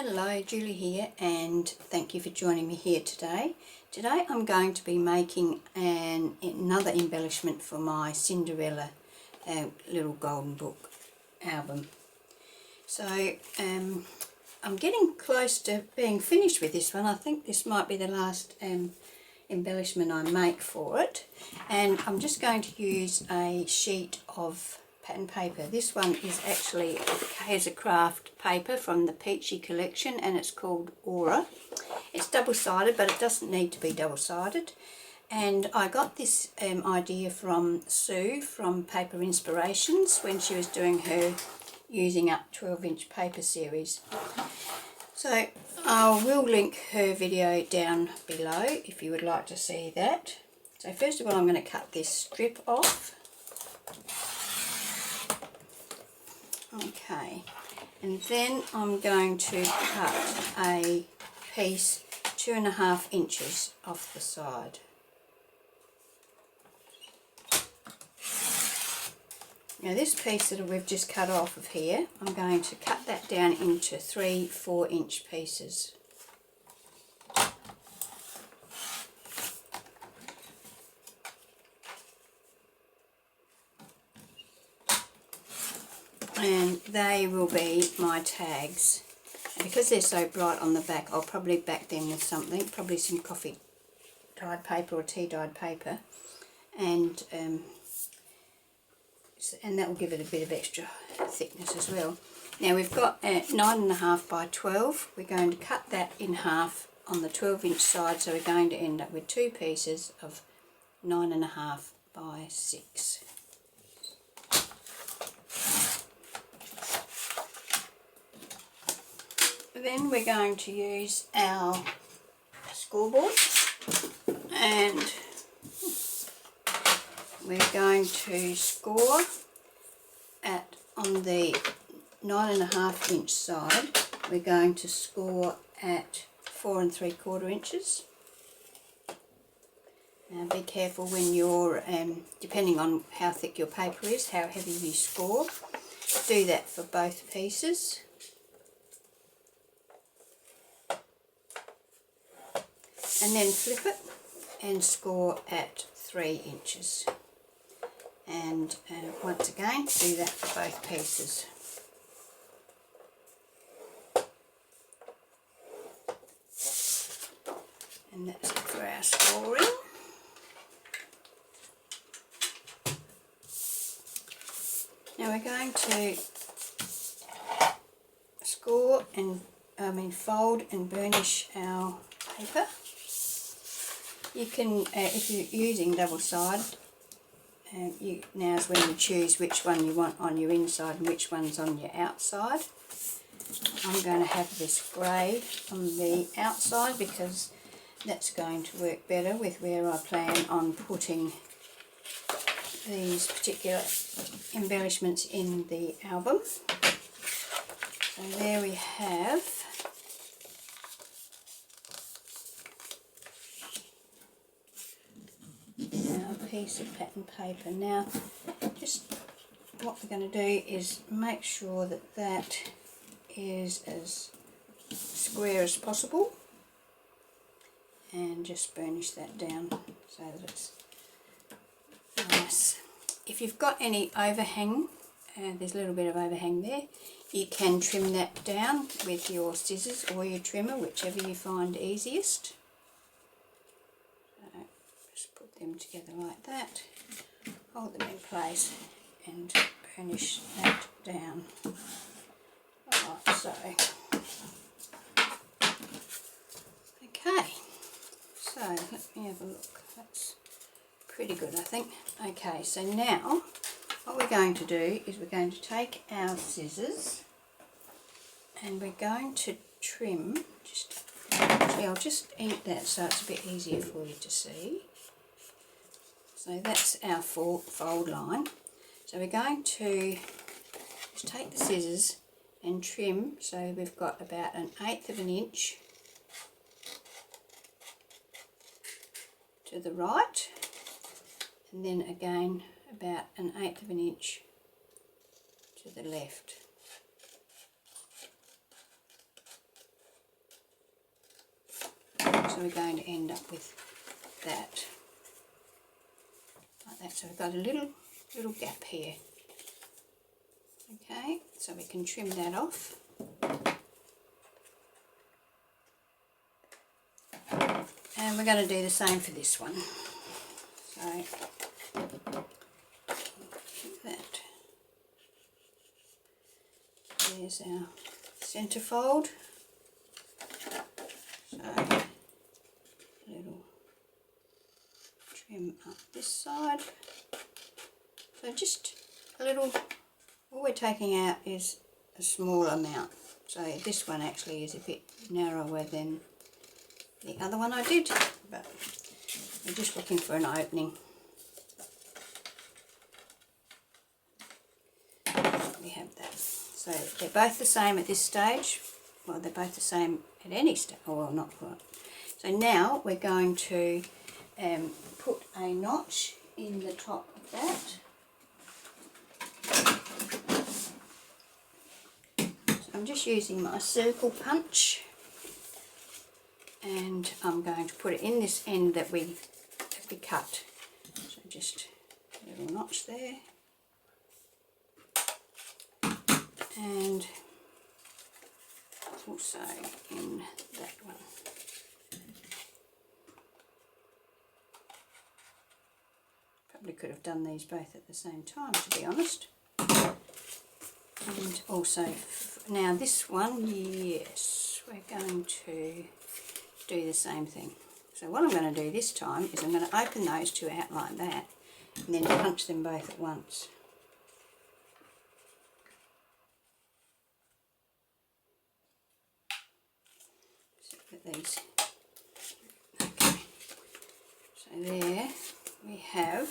Hello, Julie here, and thank you for joining me here today. Today I'm going to be making another embellishment for my Cinderella little golden book album. So I'm getting close to being finished with this one. I think this might be the last embellishment I make for it, and I'm just going to use a sheet of pattern paper. This one is actually a craft paper from the Peachy collection, and it's called Aura. It's double-sided, but it doesn't need to be double-sided. And I got this idea from Sue from Paper Inspirations when she was doing her Using Up 12-inch paper series. So I will link her video down below if you would like to see that. So first of all, I'm going to cut this strip off. Okay, and then I'm going to cut a piece 2.5 inches off the side. Now this piece that we've just cut off of here, I'm going to cut that down into 3 4-inch pieces. And they will be my tags. And because they're so bright on the back, I'll probably back them with something, probably some coffee dyed paper or tea dyed paper, and that will give it a bit of extra thickness as well. Now we've got 9.5 by 12. We're going to cut that in half on the 12-inch side, so we're going to end up with 2 pieces of 9.5 by 6. Then we're going to use our scoreboard, and we're going to score on the 9.5 inch side. We're going to score at 4 3/4 inches. Now be careful when you're, depending on how thick your paper is, how heavy you score. Do that for both pieces. And then flip it and score at 3 inches. And once again, do that for both pieces. And that's it for our scoring. Now we're going to score and fold and burnish our paper. You can, if you're using double-sided, now's when you choose which one you want on your inside and which one's on your outside. I'm going to have this grey on the outside because that's going to work better with where I plan on putting these particular embellishments in the album. So there we have piece of pattern paper. Now just what we're going to do is make sure that that is as square as possible, and just burnish that down so that it's nice. If you've got any overhang, there's a little bit of overhang there, you can trim that down with your scissors or your trimmer, whichever you find easiest. Them together like that, hold them in place and burnish that down like so. Okay, so let me have a look. That's pretty good, I think. Okay, so now what we're going to do is we're going to take our scissors and we're going to trim, I'll just ink that so it's a bit easier for you to see. So that's our fold line. So we're going to just take the scissors and trim, so we've got about 1/8 of an inch to the right, and then again about 1/8 of an inch to the left. So we're going to end up with that, like that. So we've got a little gap here. Okay, so we can trim that off. And we're going to do the same for this one. So that. There's our centre fold. So little trim up this side. So just a little, all we're taking out is a small amount. So this one actually is a bit narrower than the other one I did, but we're just looking for an opening. We have that. So they're both the same at this stage. Well, they're both the same at any stage. Oh, well, not quite. So now we're going to put a notch in the top of that. So I'm just using my circle punch, and I'm going to put it in this end that we cut. So just a little notch there, and also in that one. Probably could have done these both at the same time, to be honest. And also, now this one, yes, we're going to do the same thing. So what I'm going to do this time is I'm going to open those two out like that and then punch them both at once. So put these. Okay. So there we have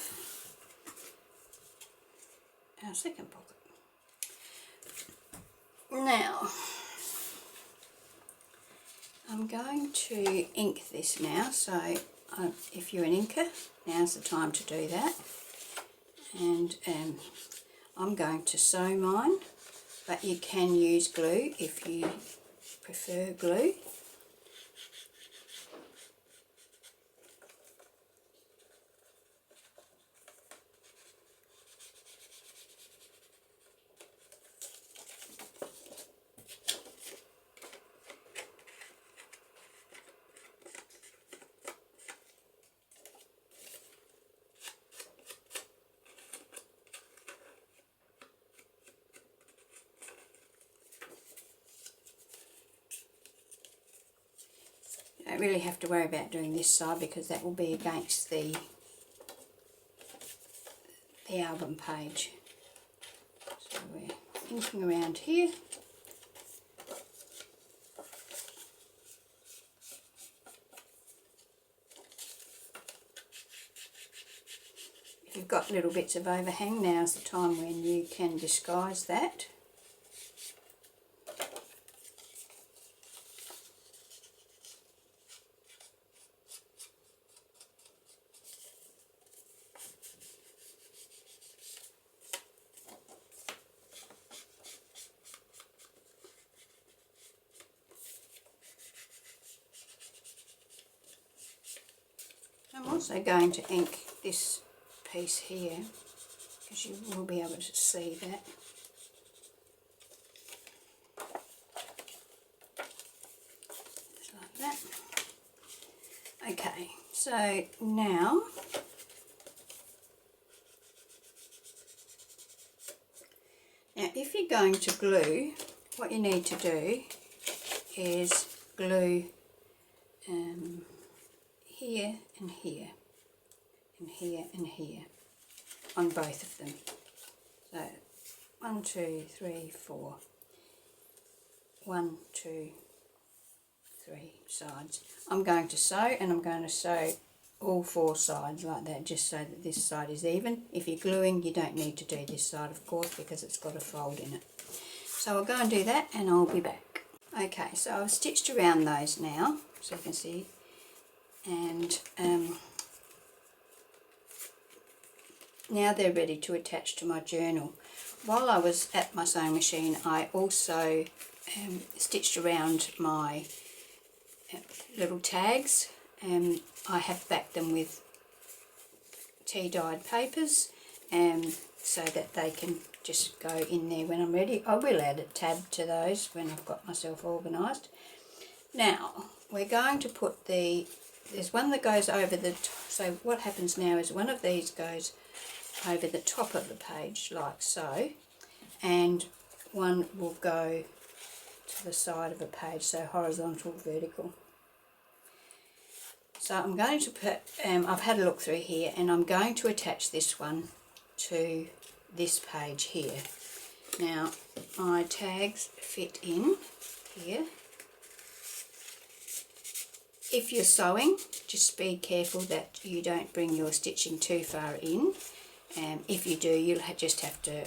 our second pocket. Now I'm going to ink this now, so if you're an inker, now's the time to do that. And I'm going to sew mine, but you can use glue if you prefer glue. Don't really have to worry about doing this side because that will be against the album page. So we're inking around here. If you've got little bits of overhang, now's the time when you can disguise that. I'm also going to ink this piece here because you will be able to see that. Just like that. Okay, so now if you're going to glue, what you need to do is glue here and here and here and here on both of them. So 1, 2, 3, 4. 1, 2, 3 sides. I'm going to sew, and I'm going to sew all 4 sides like that, just so that this side is even. If you're gluing, you don't need to do this side, of course, because it's got a fold in it. So I'll go and do that, and I'll be back. Okay, so I've stitched around those now, so you can see, and now they're ready to attach to my journal. While I was at my sewing machine, I also stitched around my little tags I have backed them with tea-dyed papers so that they can just go in there when I'm ready. I will add a tab to those when I've got myself organised. Now we're going to put there's one that goes over the so what happens now is one of these goes over the top of the page like so, and one will go to the side of a page, so horizontal, vertical. So I'm going to put, I've had a look through here, and I'm going to attach this one to this page here. Now my tags fit in here. If you're sewing, just be careful that you don't bring your stitching too far in. If you do, you'll just have to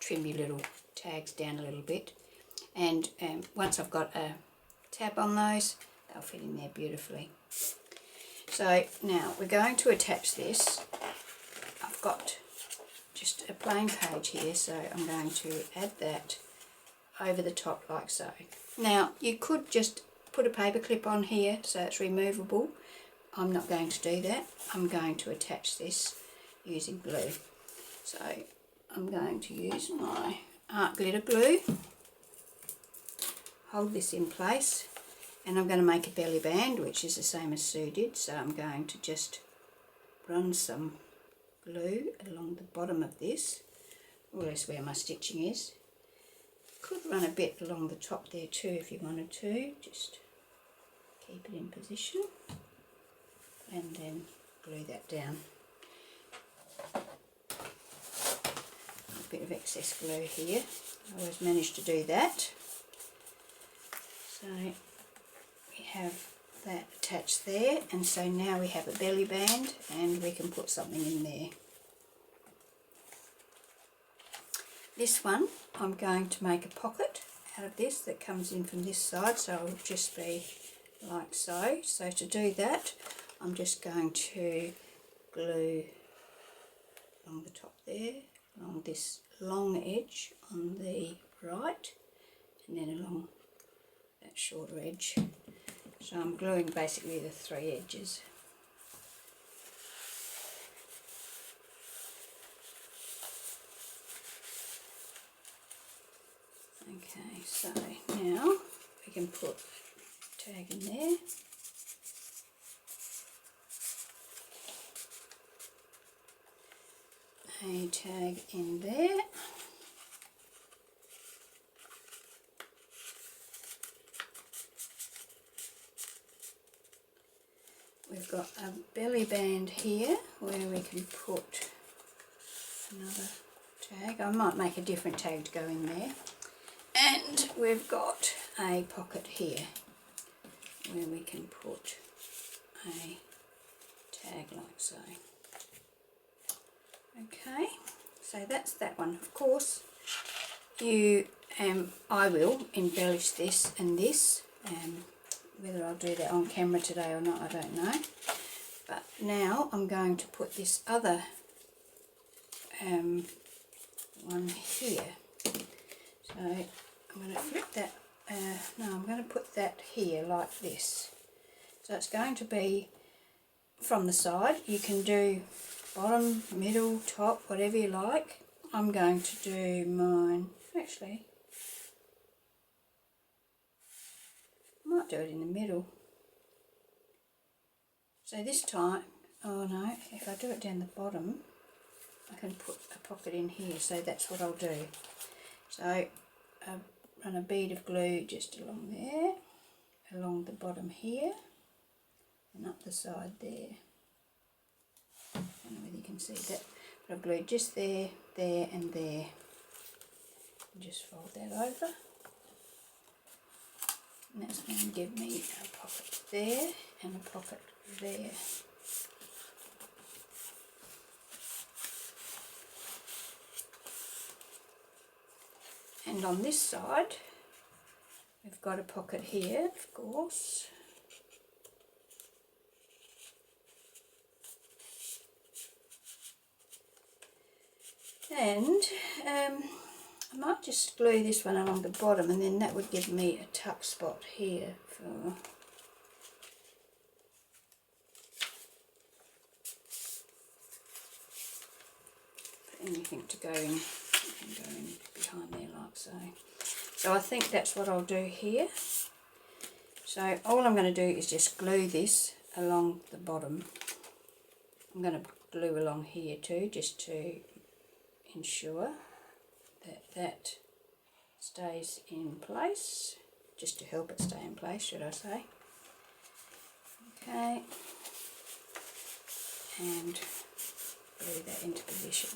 trim your little tags down a little bit. And once I've got a tab on those, they'll fit in there beautifully. So now we're going to attach this. I've got just a plain page here, so I'm going to add that over the top like so. Now you could just put a paper clip on here so it's removable. I'm not going to do that. I'm going to attach this using glue. So I'm going to use my art glitter glue, hold this in place, and I'm going to make a belly band, which is the same as Sue did. So I'm going to just run some glue along the bottom of this, or that's where my stitching is. Could run a bit along the top there too if you wanted to, just keep it in position and then glue that down. A bit of excess glue here, I always manage to do that. So we have that attached there, and so now we have a belly band and we can put something in there. This one I'm going to make a pocket out of this that comes in from this side, so it'll just be like so. So to do that, I'm just going to glue along the top there, along this long edge on the right, and then along that shorter edge. So I'm gluing basically the three edges. Okay, so now we can put a tag in there. A tag in there. We've got a belly band here where we can put another tag. I might make a different tag to go in there. And we've got a pocket here where we can put a tag like so. Okay, so that's that one. Of course, I will embellish this and this. Whether I'll do that on camera today or not, I don't know. But now I'm going to put this other one here. So I'm going to flip that, no, I'm going to put that here like this. So it's going to be from the side. You can do bottom, middle, top, whatever you like. I'm going to do mine, actually, I might do it in the middle. So this time, oh no, if I do it down the bottom, I can put a pocket in here, so that's what I'll do. So run a bead of glue just along there, along the bottom here, and up the side there. I don't know whether you can see that, but I've glued just there, there and there. And just fold that over. And that's going to give me a pocket there and a pocket there. And on this side, we've got a pocket here, of course. And I might just glue this one along the bottom, and then that would give me a tuck spot here for anything to go in, behind there like so. So I think that's what I'll do here. So all I'm going to do is just glue this along the bottom. I'm going to glue along here too, just to ensure that that stays in place, just to help it stay in place, should I say. Okay, and glue that into position.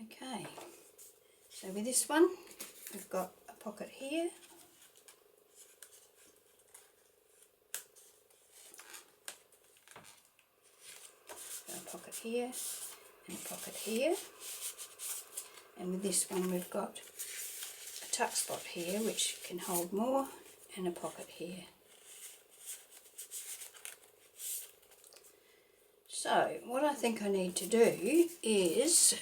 Okay, so with this one we've got a pocket here, a pocket here and a pocket here, and with this one we've got a tuck spot here which can hold more, and a pocket here. So what I think I need to do is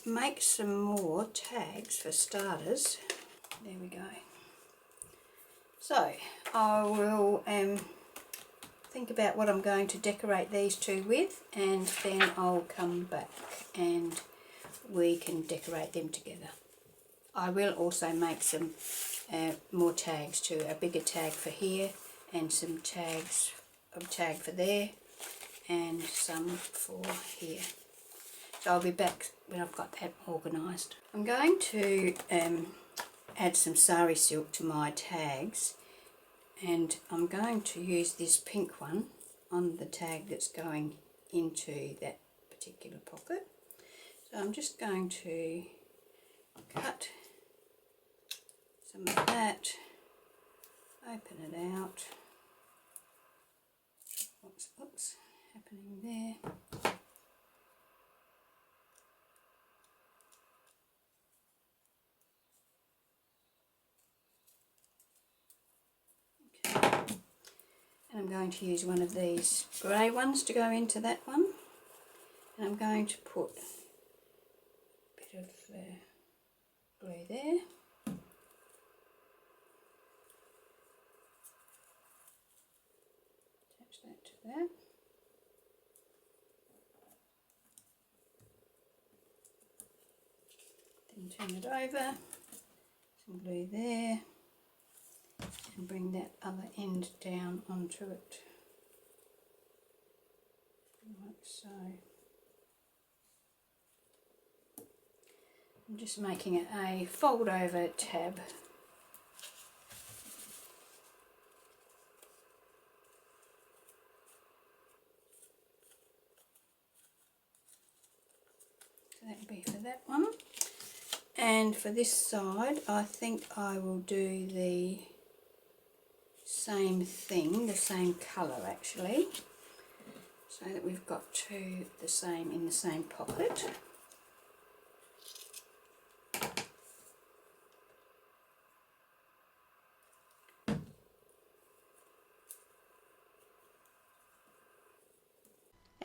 make some more tags for starters. There we go. So I will think about what I'm going to decorate these two with, and then I'll come back and we can decorate them together. I will also make some more tags too, a bigger tag for here and some tags, a tag for there and some for here. So I'll be back when I've got that organised. I'm going to add some sari silk to my tags, and I'm going to use this pink one on the tag that's going into that particular pocket. So I'm just going to cut some of that, open it out. What's happening there? Okay. And I'm going to use one of these grey ones to go into that one, and I'm going to put a bit of glue there. Attach that to that. Then turn it over, some glue there, and bring that other end down onto it, like so. I'm just making it a fold over tab. So that'll be for that one. And for this side, I think I will do the same thing, the same colour actually, so that we've got two the same in the same pocket.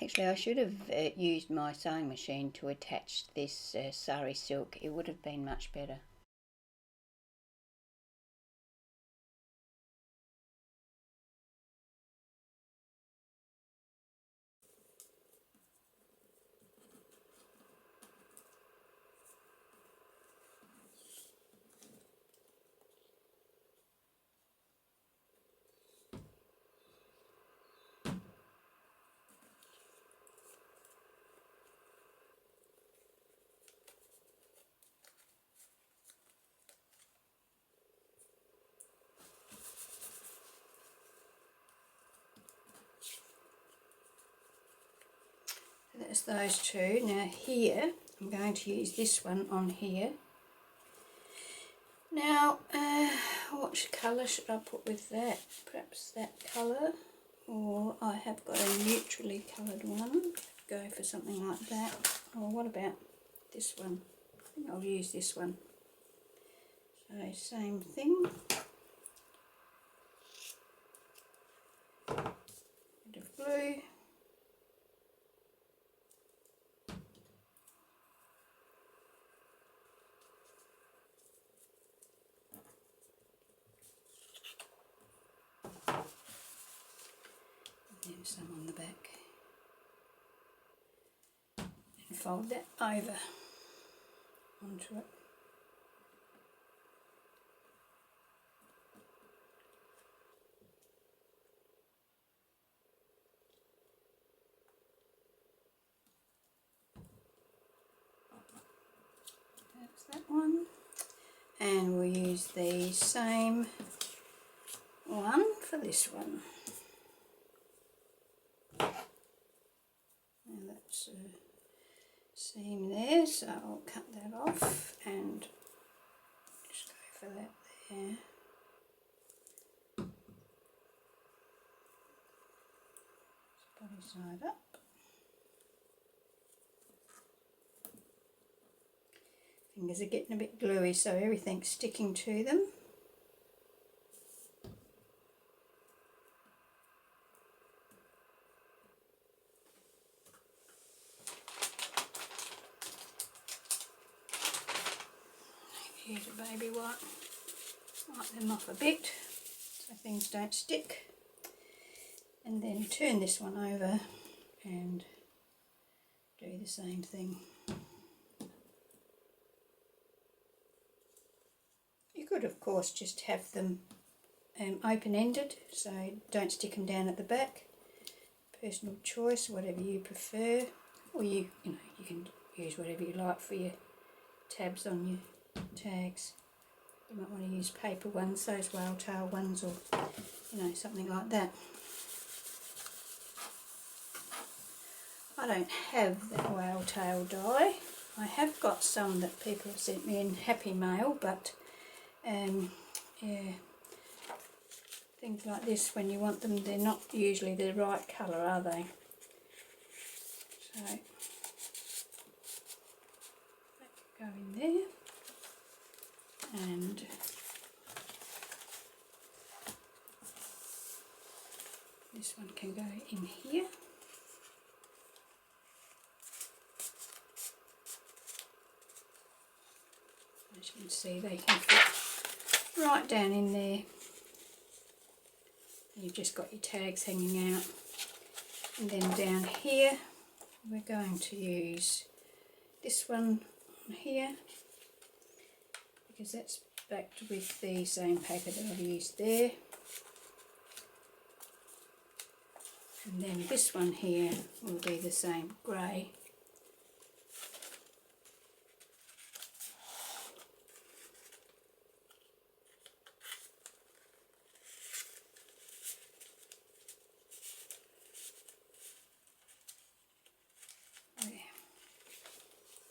Actually, I should have used my sewing machine to attach this sari silk. It would have been much better. That's those two. Now here, I'm going to use this one on here. Now, what colour should I put with that? Perhaps that colour, or I have got a neutrally coloured one. Go for something like that. Or what about this one? I think I'll use this one. So same thing. Bit of glue. And then There's some on the back. And fold that over onto it. That's that one. And we'll use the same one for this one. And that's a seam there, so I'll cut that off and just go for that there. Body side up. Fingers are getting a bit gluey, so everything's sticking to them. Use a baby wipe, wipe them off a bit so things don't stick, and then turn this one over and do the same thing. You could of course just have them open-ended, so don't stick them down at the back. Personal choice, whatever you prefer, or you can use whatever you like for your tabs on your tags. You might want to use paper ones, those whale tail ones, or something like that. I don't have that whale tail die. I have got some that people have sent me in Happy Mail, but yeah, things like this, when you want them, they're not usually the right colour, are they? So that can go in there, and this one can go in here. As you can see, they can fit right down in there. You've just got your tags hanging out. And then down here, we're going to use this one on here, because that's backed with the same paper that I've used there. And then this one here will be the same grey.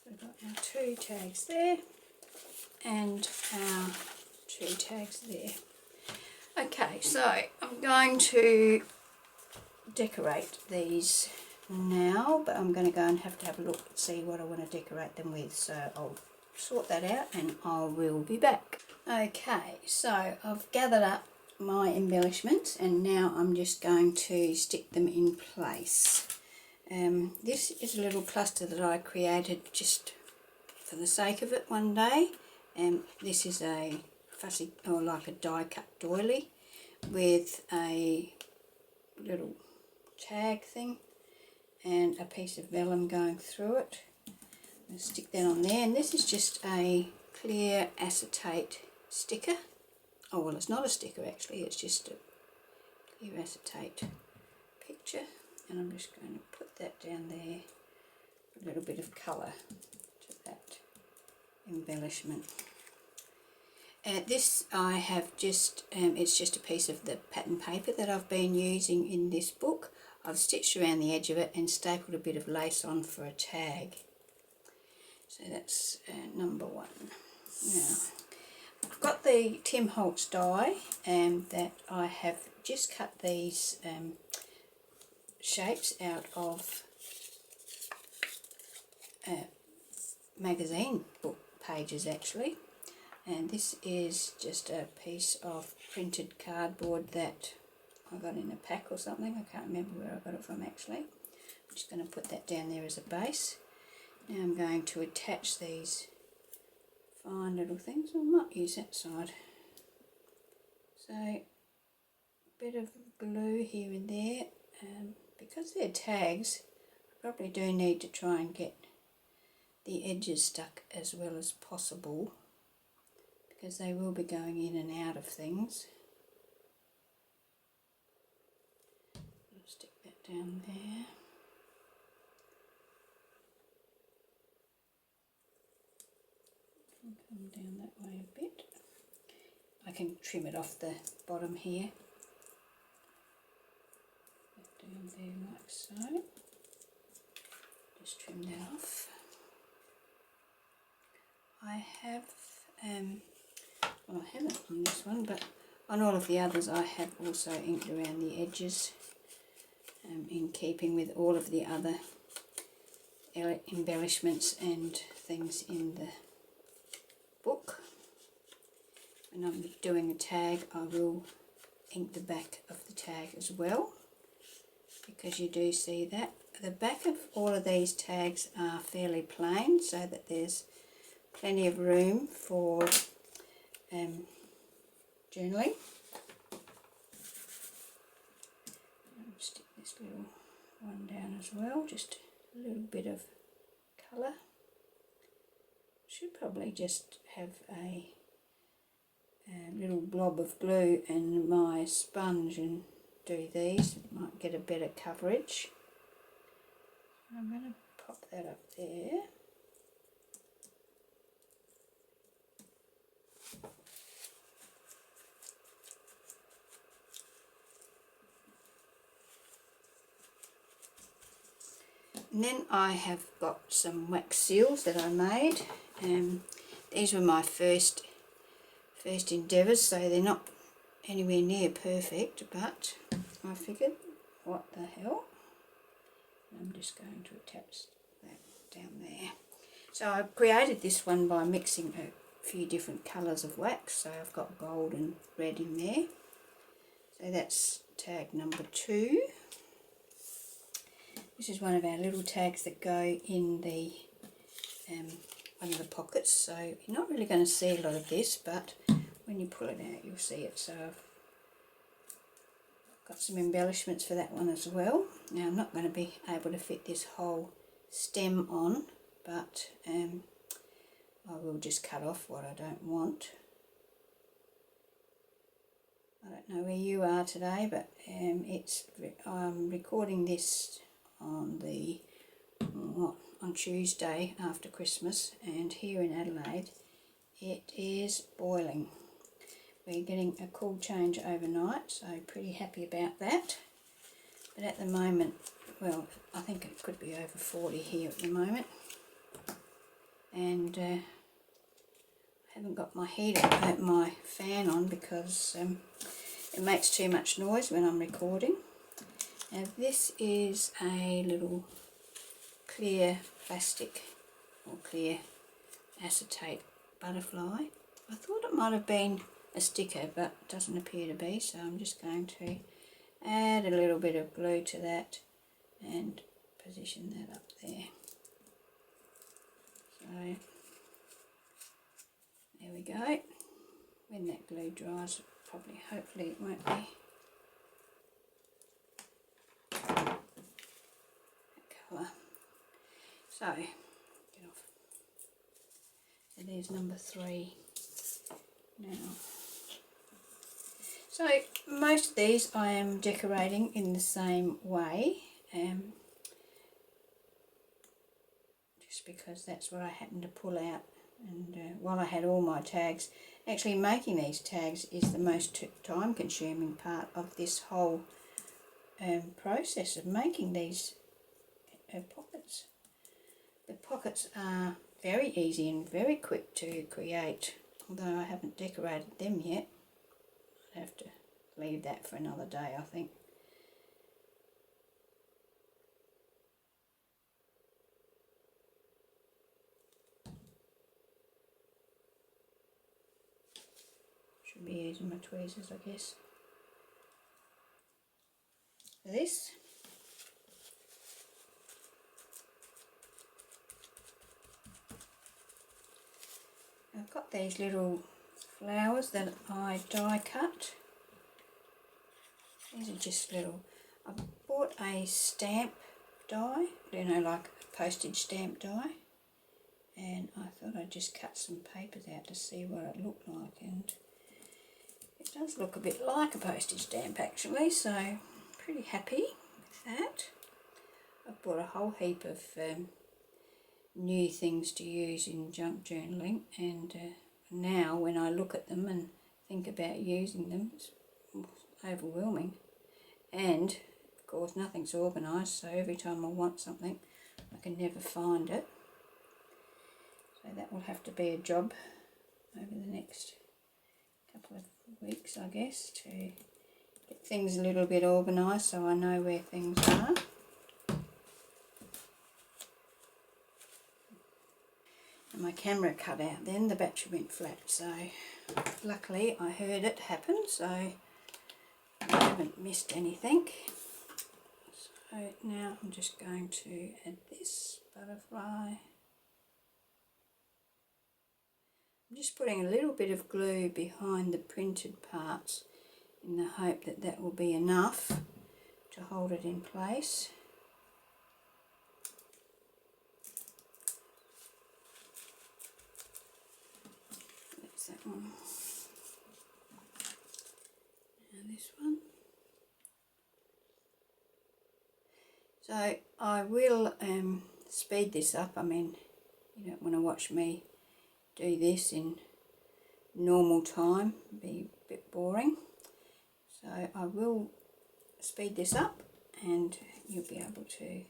We've got our two tags there and our two tags there. Okay, so I'm going to decorate these now, but I'm going to go and have a look and see what I want to decorate them with, so I'll sort that out and I will be back. Okay, so I've gathered up my embellishments and now I'm just going to stick them in place. This is a little cluster that I created just for the sake of it one day. This is a fussy, or like a die cut doily with a little tag thing and a piece of vellum going through it. I'll stick that on there, and this is just a clear acetate sticker. Oh well, it's not a sticker actually, it's just a clear acetate picture. And I'm just going to put that down there, a little bit of colour to that embellishment. This I have just, it's just a piece of the pattern paper that I've been using in this book. I've stitched around the edge of it and stapled a bit of lace on for a tag. So that's number one. Now, I've got the Tim Holtz die that I have just cut these shapes out of magazine book pages actually, and this is just a piece of printed cardboard that I got in a pack or something. I can't remember where I got it from actually. I'm just going to put that down there as a base. Now I'm going to attach these fine little things. I might use that side. So a bit of glue here and there, because they're tags, I probably do need to try and get the edges stuck as well as possible, because they will be going in and out of things. I'll stick that down there. I'll come down that way a bit. I can trim it off the bottom here. That down there like so. Just trim that off. I have, well, I haven't on this one, but on all of the others I have also inked around the edges, in keeping with all of the other embellishments and things in the book. When I'm doing a tag, I will ink the back of the tag as well, because you do see that. The back of all of these tags are fairly plain, so that there's plenty of room for journaling. I'll stick this little one down as well, just a little bit of colour. Should probably just have a little blob of glue and my sponge and do these. Might get a better coverage. I'm going to pop that up there. And then I have got some wax seals that I made. These were my first endeavours, so they're not anywhere near perfect, but I figured, what the hell? I'm just going to attach that down there. So I created this one by mixing a few different colours of wax. So I've got gold and red in there. So that's tag number 2. This is one of our little tags that go in the one of the pockets, so you're not really going to see a lot of this, but when you pull it out you'll see it. So I've got some embellishments for that one as well. Now I'm not going to be able to fit this whole stem on, but I will just cut off what I don't want. I don't know where you are today, but I'm recording this on Tuesday after Christmas, and here in Adelaide it is boiling. We're getting a cool change overnight, so pretty happy about that. But at the moment, well, I think it could be over 40 here at the moment, and I haven't got my my fan on because it makes too much noise when I'm recording. Now this is a little clear plastic or clear acetate butterfly. I thought it might have been a sticker, but it doesn't appear to be, so I'm just going to add a little bit of glue to that and position that up there. So there we go. When that glue dries, hopefully it won't be that colour. So, get off. So there's number 3 now. So most of these I am decorating in the same way, just because that's what I happened to pull out. And while I had all my tags, actually making these tags is the most time consuming part of this whole process of making these pockets. The pockets are very easy and very quick to create, although I haven't decorated them yet. I'd have to leave that for another day, I think. Should be using my tweezers, I guess. For this, I've got these little flowers that I die cut. These are just little, I bought a stamp die, you know, like a postage stamp die, and I thought I'd just cut some papers out to see what it looked like, and it does look a bit like a postage stamp actually, so pretty happy with that. I've bought a whole heap of new things to use in junk journaling, and now when I look at them and think about using them, it's overwhelming. And of course nothing's organised, so every time I want something I can never find it. So that will have to be a job over the next couple of weeks, I guess, to get things a little bit organised so I know where things are. And my camera cut out then, the battery went flat, so luckily I heard it happen, so I haven't missed anything. So now I'm just going to add this butterfly. I'm just putting a little bit of glue behind the printed parts in the hope that that will be enough to hold it in place. That's that one. Now this one. So I will speed this up. I mean, you don't want to watch me do this in normal time, it'd be a bit boring. So I will speed this up and you'll be able to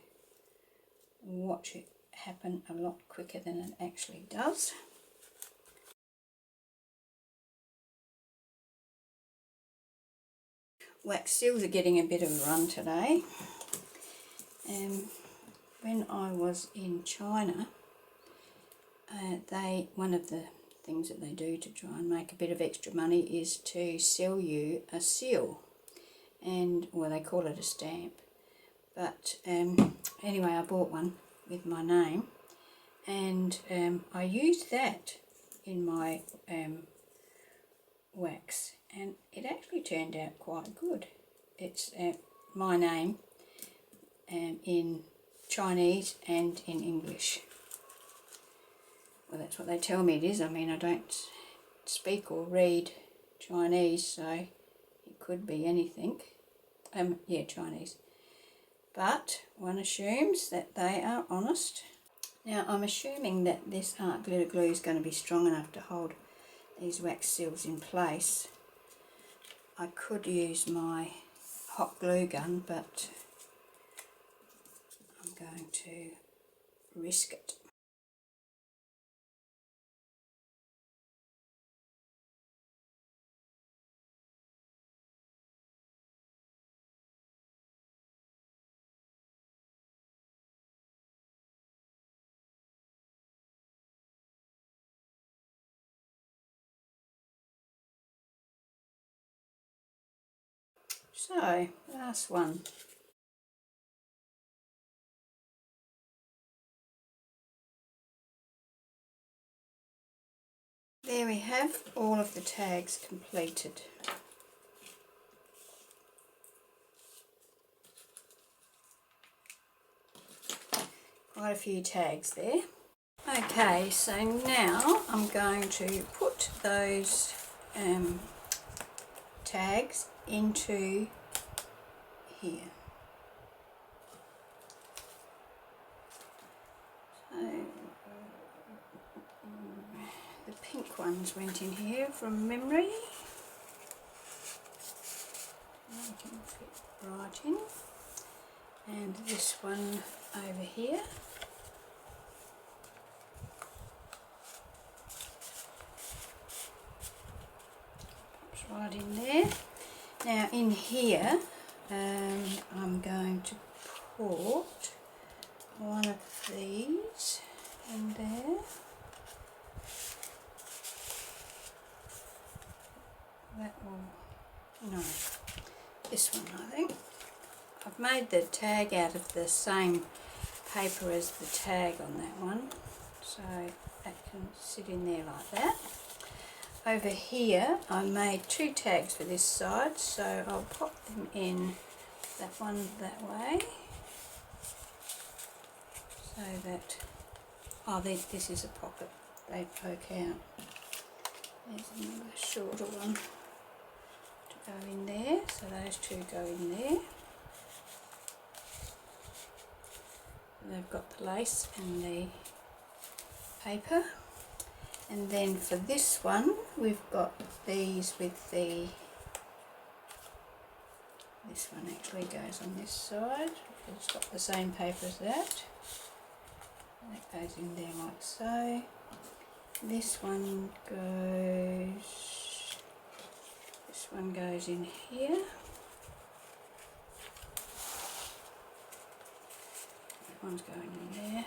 watch it happen a lot quicker than it actually does. Wax seals are getting a bit of a run today. When I was in China, one of the things that they do to try and make a bit of extra money is to sell you a seal, and well, they call it a stamp, but anyway, I bought one with my name, and I used that in my wax, and it actually turned out quite good. It's my name in Chinese and in English. Well, that's what they tell me it is. I mean, I don't speak or read Chinese, so it could be anything. Yeah, Chinese. But one assumes that they are honest. Now, I'm assuming that this art glitter glue is going to be strong enough to hold these wax seals in place. I could use my hot glue gun, but I'm going to risk it. So, last one. There we have all of the tags completed. Quite a few tags there. Okay, so now I'm going to put those tags into here. So the pink ones went in here from memory. They can fit right in. And this one over here. Pops right in there. Now in here I'm going to put one of these in there. That will, no, this one I think. I've made the tag out of the same paper as the tag on that one, so that can sit in there like that. Over here I made two tags for this side, so I'll pop them in that one that way, so that, oh, this is a pocket, they poke out. There's another shorter one to go in there, so those two go in there. They've got the lace and the paper. And then for this one, we've got these with the, this one actually goes on this side, because it's got the same paper as that. And that goes in there like so. This one goes in here. That one's going in there.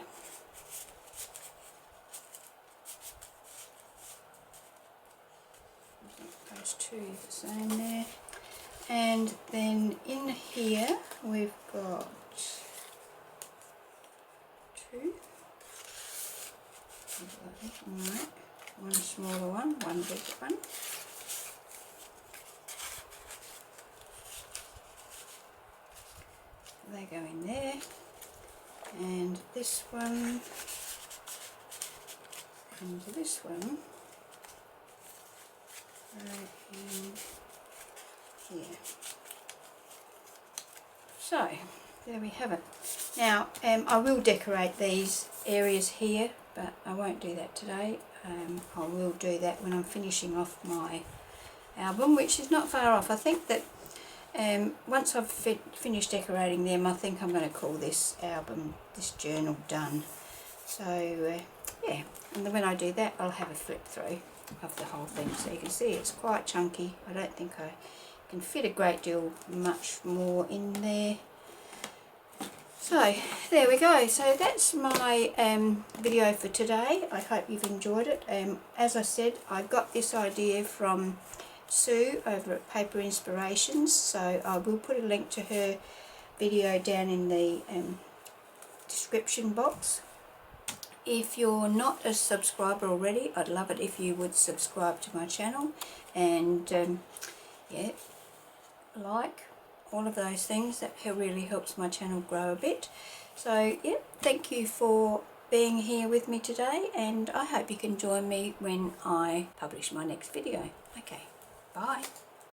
Those two the same there. And then in here we've got two. Right. One smaller one, one bigger one. They go in there. And this one and this one right in here. So there we have it. Now I will decorate these areas here, but I won't do that today. I will do that when I'm finishing off my album, which is not far off. I think that once I've finished decorating them, I think I'm going to call this album, this journal, done. So yeah, and then when I do that, I'll have a flip through of the whole thing, so you can see it's quite chunky. I don't think I can fit a great deal much more in there. So there we go. So that's my video for today. I hope you've enjoyed it. As I said, I got this idea from Sue over at Paper Inspirations, so I will put a link to her video down in the description box. If you're not a subscriber already, I'd love it if you would subscribe to my channel and yeah, like all of those things. That really helps my channel grow a bit. So yeah, thank you for being here with me today, and I hope you can join me when I publish my next video. Okay, bye.